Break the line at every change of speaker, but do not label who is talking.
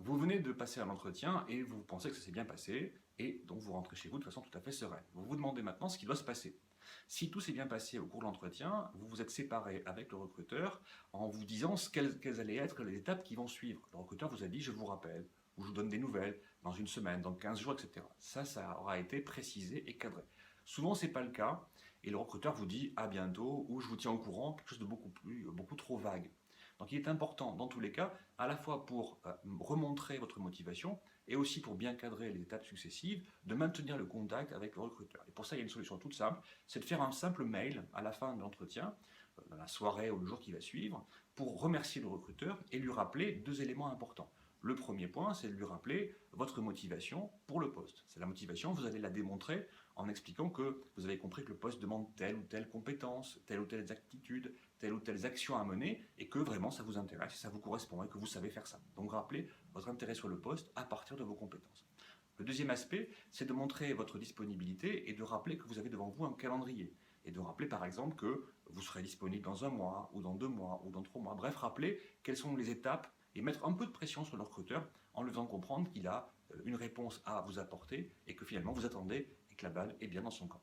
Vous venez de passer un entretien et vous pensez que ça s'est bien passé, et donc vous rentrez chez vous de façon tout à fait sereine. Vous vous demandez maintenant ce qui doit se passer. Si tout s'est bien passé au cours de l'entretien, vous vous êtes séparé avec le recruteur en vous disant quelles allaient être les étapes qui vont suivre. Le recruteur vous a dit je vous rappelle, ou je vous donne des nouvelles dans une semaine, dans 15 jours, etc. Ça aura été précisé et cadré. Souvent, ce n'est pas le cas, et le recruteur vous dit à bientôt, ou je vous tiens au courant, quelque chose de beaucoup trop vague. Donc il est important, dans tous les cas, à la fois pour remontrer votre motivation et aussi pour bien cadrer les étapes successives, de maintenir le contact avec le recruteur. Et pour ça, il y a une solution toute simple, c'est de faire un simple mail à la fin de l'entretien, dans la soirée ou le jour qui va suivre, pour remercier le recruteur et lui rappeler deux éléments importants. Le premier point, c'est de lui rappeler votre motivation pour le poste. C'est la motivation, vous allez la démontrer en expliquant que vous avez compris que le poste demande telle ou telle compétence, telle ou telle aptitude, telle ou telle action à mener, et que vraiment ça vous intéresse, ça vous correspond et que vous savez faire ça. Donc rappelez votre intérêt sur le poste à partir de vos compétences. Le deuxième aspect, c'est de montrer votre disponibilité et de rappeler que vous avez devant vous un calendrier. Et de rappeler par exemple que vous serez disponible dans un mois, ou dans 2 mois, ou dans 3 mois. Bref, rappeler quelles sont les étapes et mettre un peu de pression sur le recruteur en lui faisant comprendre qu'il a une réponse à vous apporter et que finalement vous attendez et que la balle est bien dans son camp.